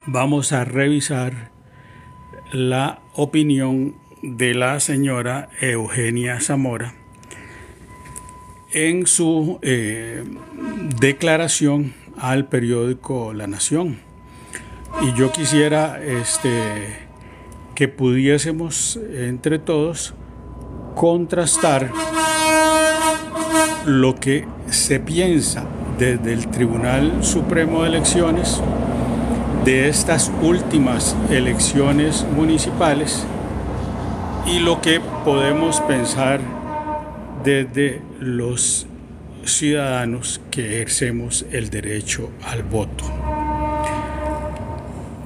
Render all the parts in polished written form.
vamos a revisar la opinión de la señora Eugenia Zamora en su declaración al periódico La Nación. Y yo quisiera que pudiésemos entre todos contrastar lo que se piensa desde el Tribunal Supremo de Elecciones de estas últimas elecciones municipales y lo que podemos pensar desde los ciudadanos que ejercemos el derecho al voto.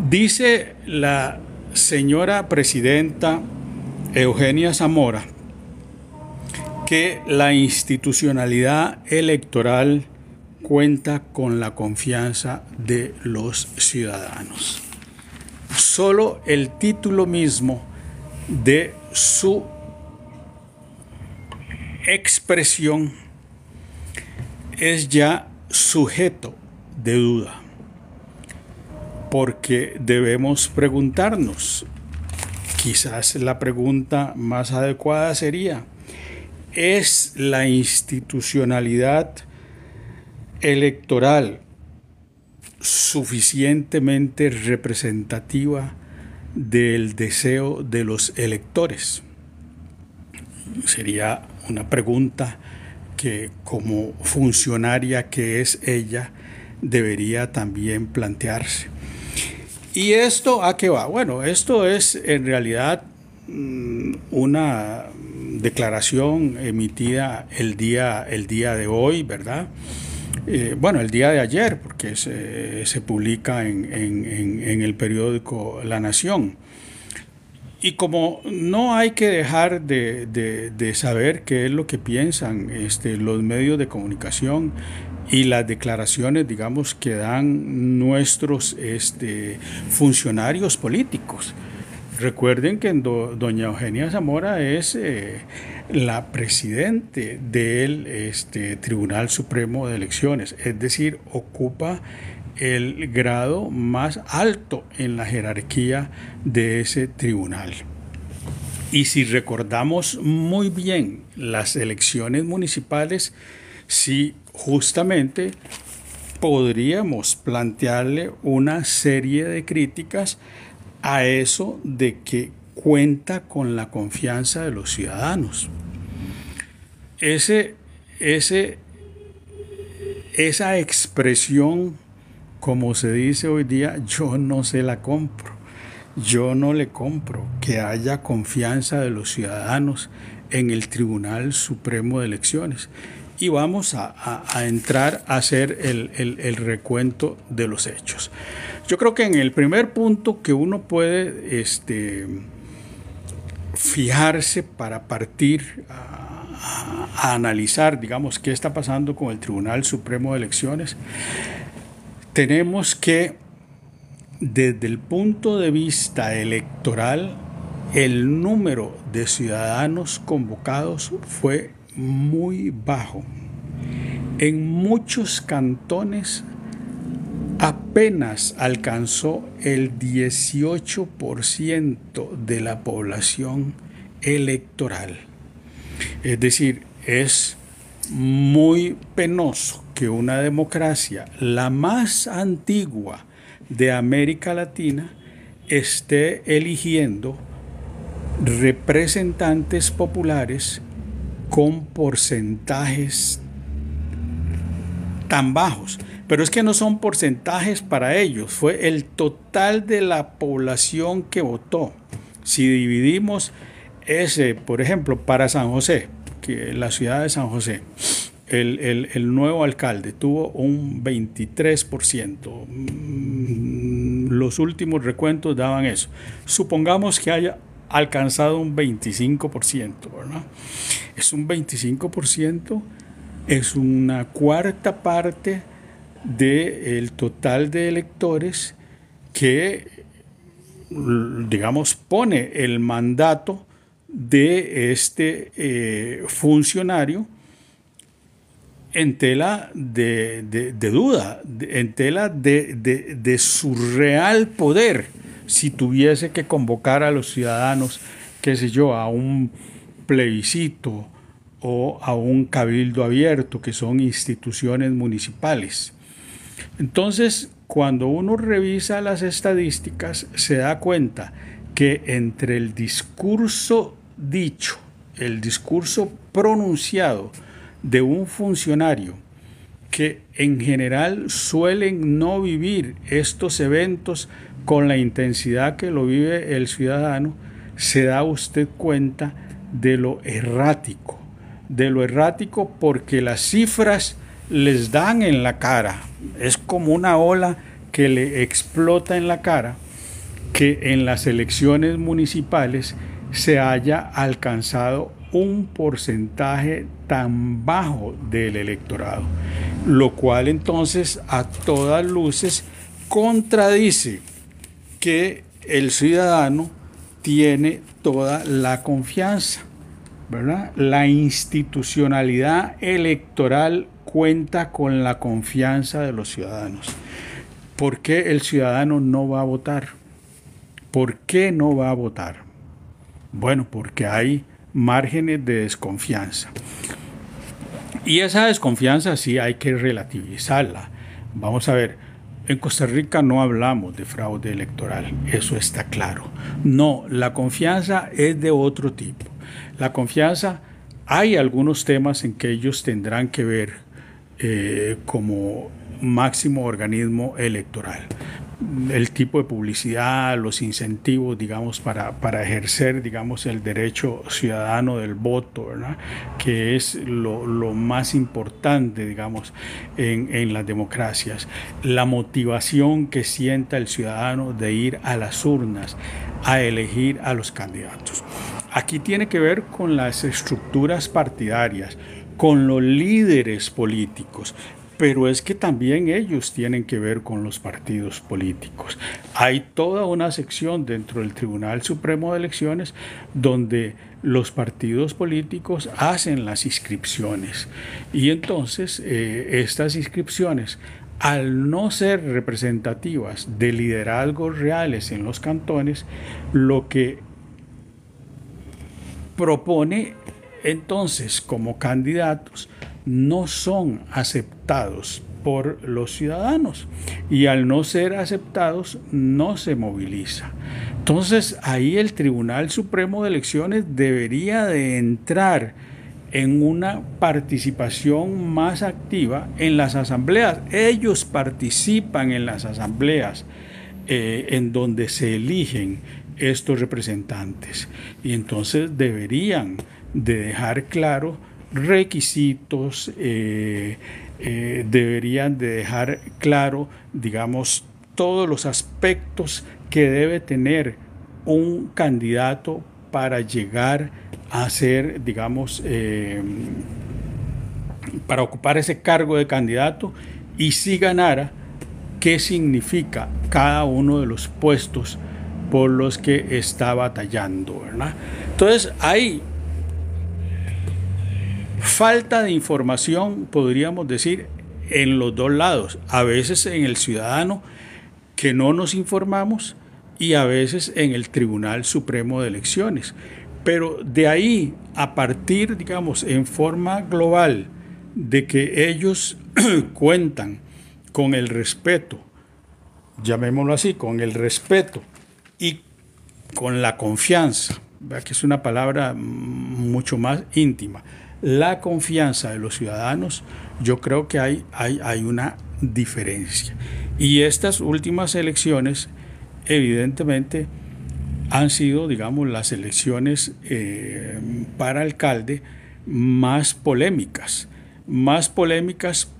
Dice la señora presidenta Eugenia Zamora que la institucionalidad electoral cuenta con la confianza de los ciudadanos. Solo el título mismo de su expresión es ya sujeto de duda, porque debemos preguntarnos, quizás la pregunta más adecuada sería: ¿es la institucionalidad electoral suficientemente representativa del deseo de los electores? Sería una pregunta que, como funcionaria que es ella, debería también plantearse. ¿Y esto a qué va? Bueno, esto es en realidad una declaración emitida el día de hoy, ¿verdad? El día de ayer, porque se publica en el periódico La Nación. Y como no hay que dejar de saber qué es lo que piensan los medios de comunicación y las declaraciones, digamos, que dan nuestros funcionarios políticos. Recuerden que doña Eugenia Zamora es la presidente del Tribunal Supremo de Elecciones, es decir, ocupa el grado más alto en la jerarquía de ese tribunal. Y si recordamos muy bien las elecciones municipales, sí, justamente podríamos plantearle una serie de críticas a eso de que cuenta con la confianza de los ciudadanos. Esa expresión, como se dice hoy día, yo no se la compro. Yo no le compro que haya confianza de los ciudadanos en el Tribunal Supremo de Elecciones. Y vamos a entrar a hacer el recuento de los hechos. Yo creo que en el primer punto que uno puede fijarse para partir a analizar, digamos, qué está pasando con el Tribunal Supremo de Elecciones, tenemos que, desde el punto de vista electoral, el número de ciudadanos convocados fue muy bajo. En muchos cantones apenas alcanzó el 18% de la población electoral. Es decir, es muy penoso que una democracia, la más antigua de América Latina, esté eligiendo representantes populares con porcentajes tan bajos. Pero es que no son porcentajes para ellos, fue el total de la población que votó. Si dividimos ese, por ejemplo, para San José, que la ciudad de San José, el nuevo alcalde tuvo un 23%. Los últimos recuentos daban eso. Supongamos que haya alcanzado un 25%, ¿verdad? Es un 25%, es una cuarta parte del total de electores que, digamos, pone el mandato de este funcionario en tela de duda, en tela de su real poder, si tuviese que convocar a los ciudadanos, qué sé yo, a un plebiscito o a un cabildo abierto, que son instituciones municipales. Entonces, cuando uno revisa las estadísticas, se da cuenta que entre el discurso dicho, el discurso pronunciado de un funcionario, que en general suelen no vivir estos eventos con la intensidad que lo vive el ciudadano, se da usted cuenta de lo errático porque las cifras les dan en la cara. Es como una ola que le explota en la cara que en las elecciones municipales se haya alcanzado un porcentaje tan bajo del electorado, lo cual entonces a todas luces contradice que el ciudadano tiene toda la confianza, ¿verdad? La institucionalidad electoral cuenta con la confianza de los ciudadanos. ¿Por qué el ciudadano no va a votar? ¿Por qué no va a votar? Bueno, porque hay márgenes de desconfianza. Y esa desconfianza sí hay que relativizarla. Vamos a ver, en Costa Rica no hablamos de fraude electoral, eso está claro. No, la confianza es de otro tipo. La confianza, hay algunos temas en que ellos tendrán que ver como máximo organismo electoral. El tipo de publicidad, los incentivos, digamos, para ejercer, digamos, el derecho ciudadano del voto, ¿verdad? Que es lo más importante, digamos, en las democracias. La motivación que sienta el ciudadano de ir a las urnas a elegir a los candidatos. Aquí tiene que ver con las estructuras partidarias, con los líderes políticos, pero es que también ellos tienen que ver con los partidos políticos. Hay toda una sección dentro del Tribunal Supremo de Elecciones donde los partidos políticos hacen las inscripciones y entonces estas inscripciones, al no ser representativas de liderazgos reales en los cantones, lo que propone entonces como candidatos no son aceptados por los ciudadanos y al no ser aceptados no se moviliza. Entonces ahí el Tribunal Supremo de Elecciones debería de entrar en una participación más activa en las asambleas. Ellos participan en las asambleas en donde se eligen estos representantes y entonces deberían de dejar claro requisitos, deberían de dejar claro, digamos, todos los aspectos que debe tener un candidato para llegar a ser, digamos, para ocupar ese cargo de candidato, y si ganara, qué significa cada uno de los puestos por los que está batallando, ¿verdad? Entonces hay falta de información, podríamos decir, en los dos lados. A veces en el ciudadano que no nos informamos y a veces en el Tribunal Supremo de Elecciones. Pero de ahí a partir, digamos, en forma global de que ellos cuentan con el respeto, llamémoslo así, con el respeto y con la confianza, ¿verdad? Que es una palabra mucho más íntima, la confianza de los ciudadanos, yo creo que hay una diferencia. Y estas últimas elecciones, evidentemente, han sido, digamos, las elecciones para alcalde más polémicas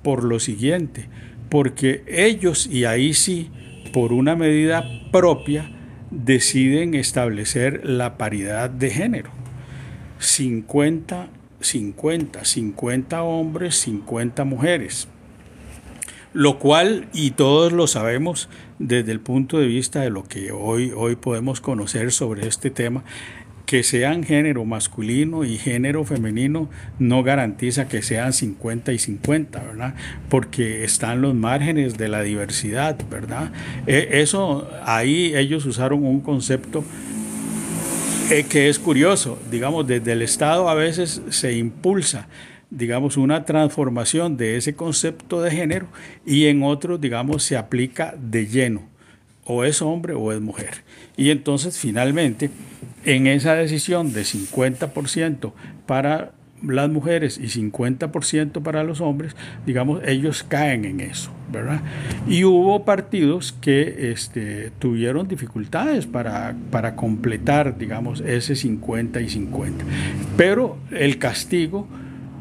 por lo siguiente, porque ellos, y ahí sí, por una medida propia, deciden establecer la paridad de género. 50 hombres, 50 mujeres. Lo cual, y todos lo sabemos desde el punto de vista de lo que hoy podemos conocer sobre este tema, que sean género masculino y género femenino no garantiza que sean 50 y 50, ¿verdad? Porque están los márgenes de la diversidad, ¿verdad? Eso, ahí ellos usaron un concepto que es curioso. Digamos, desde el Estado a veces se impulsa, digamos, una transformación de ese concepto de género, y en otros, digamos, se aplica de lleno. O es hombre o es mujer. Y entonces, finalmente, en esa decisión de 50% para las mujeres y 50% para los hombres, digamos, ellos caen en eso, ¿verdad? Y hubo partidos que tuvieron dificultades para completar, digamos, ese 50 y 50. Pero el castigo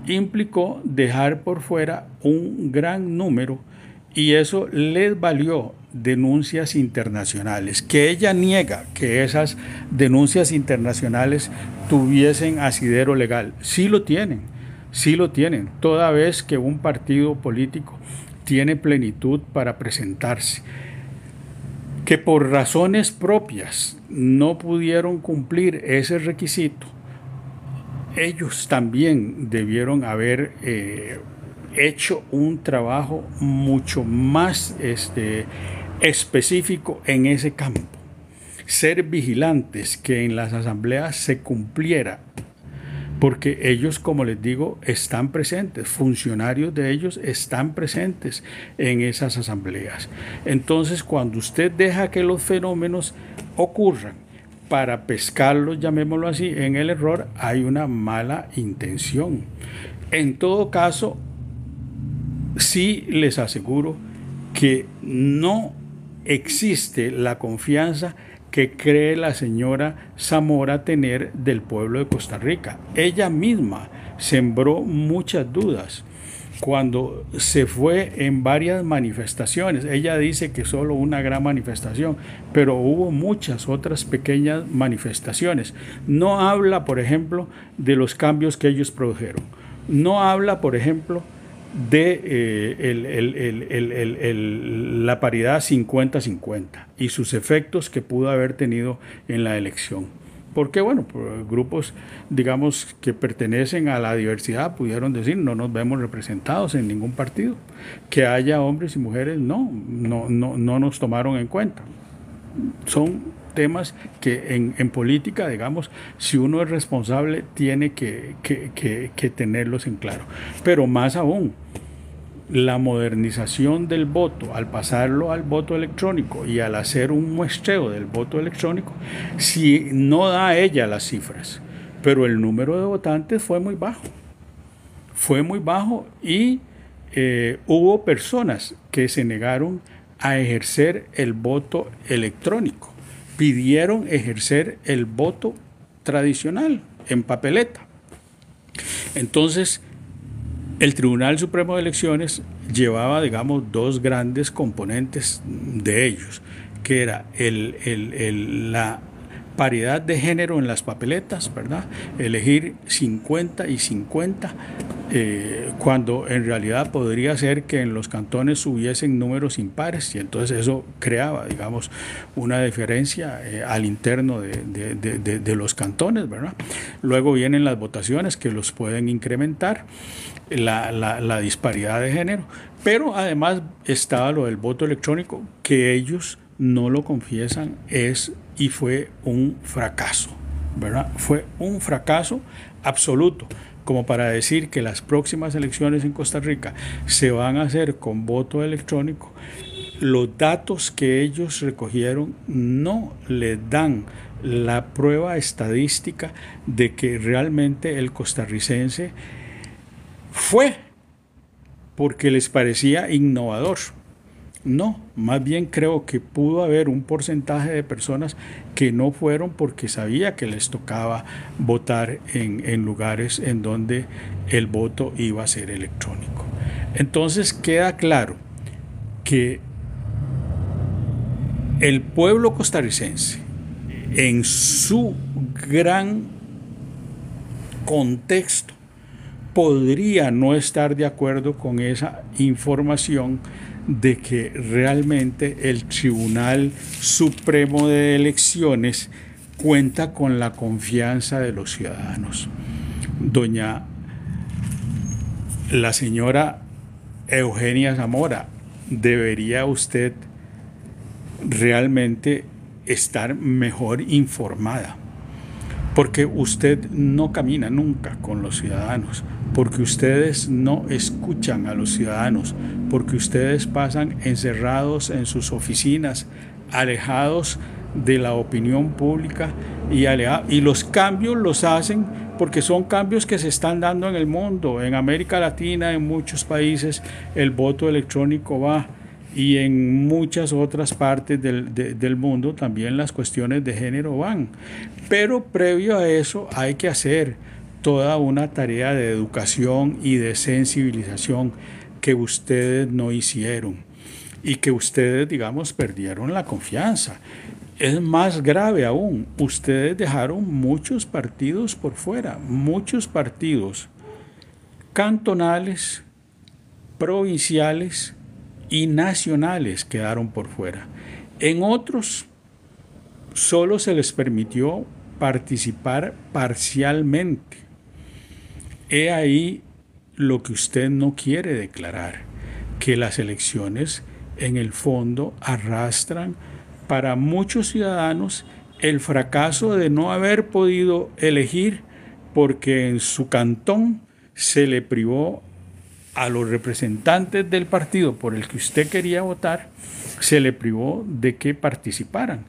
implicó dejar por fuera un gran número, y eso les valió denuncias internacionales, que ella niega que esas denuncias internacionales tuviesen asidero legal. Sí lo tienen, toda vez que un partido político tiene plenitud para presentarse. Que por razones propias no pudieron cumplir ese requisito, ellos también debieron haber hecho un trabajo mucho más específico en ese campo. Ser vigilantes que en las asambleas se cumpliera, porque ellos, como les digo, están presentes, funcionarios de ellos están presentes en esas asambleas. Entonces, cuando usted deja que los fenómenos ocurran para pescarlos, llamémoslo así, en el error, hay una mala intención. En todo caso, sí les aseguro que no existe la confianza que cree la señora Zamora tener del pueblo de Costa Rica. Ella misma sembró muchas dudas cuando se fue en varias manifestaciones. Ella dice que solo una gran manifestación, pero hubo muchas otras pequeñas manifestaciones. No habla, por ejemplo, de los cambios que ellos produjeron. No habla, por ejemplo, de la paridad 50-50 y sus efectos que pudo haber tenido en la elección. Porque, bueno, grupos, digamos, que pertenecen a la diversidad pudieron decir no nos vemos representados en ningún partido. Que haya hombres y mujeres, no nos tomaron en cuenta. Son temas que en política, digamos, si uno es responsable, tiene que tenerlos en claro. Pero más aún, la modernización del voto, al pasarlo al voto electrónico y al hacer un muestreo del voto electrónico, si no da ella las cifras, pero el número de votantes fue muy bajo. Fue muy bajo y hubo personas que se negaron a ejercer el voto electrónico. Pidieron ejercer el voto tradicional en papeleta. Entonces, el Tribunal Supremo de Elecciones llevaba, digamos, dos grandes componentes de ellos, que era la paridad de género en las papeletas, ¿verdad? Elegir 50 y 50, cuando en realidad podría ser que en los cantones hubiesen números impares, y entonces eso creaba, digamos, una diferencia al interno de los cantones, ¿verdad? Luego vienen las votaciones que los pueden incrementar la disparidad de género, pero además estaba lo del voto electrónico, que ellos no lo confiesan, y fue un fracaso, ¿verdad? Fue un fracaso absoluto, como para decir que las próximas elecciones en Costa Rica se van a hacer con voto electrónico. Los datos que ellos recogieron no les dan la prueba estadística de que realmente el costarricense fue porque les parecía innovador. No, más bien creo que pudo haber un porcentaje de personas que no fueron porque sabía que les tocaba votar en lugares en donde el voto iba a ser electrónico. Entonces queda claro que el pueblo costarricense, en su gran contexto, podría no estar de acuerdo con esa información de que realmente el Tribunal Supremo de Elecciones cuenta con la confianza de los ciudadanos. Doña la señora Eugenia Zamora, debería usted realmente estar mejor informada, porque usted no camina nunca con los ciudadanos, porque ustedes no escuchan a los ciudadanos, porque ustedes pasan encerrados en sus oficinas, alejados de la opinión pública y los cambios los hacen porque son cambios que se están dando en el mundo. En América Latina, en muchos países, el voto electrónico va, y en muchas otras partes del mundo también las cuestiones de género van. Pero previo a eso hay que hacer toda una tarea de educación y de sensibilización que ustedes no hicieron y que ustedes, digamos, perdieron la confianza. Es más grave aún, ustedes dejaron muchos partidos por fuera, muchos partidos cantonales, provinciales y nacionales quedaron por fuera. En otros solo se les permitió participar parcialmente. He ahí lo que usted no quiere declarar, que las elecciones en el fondo arrastran para muchos ciudadanos el fracaso de no haber podido elegir porque en su cantón se le privó a los representantes del partido por el que usted quería votar, se le privó de que participaran.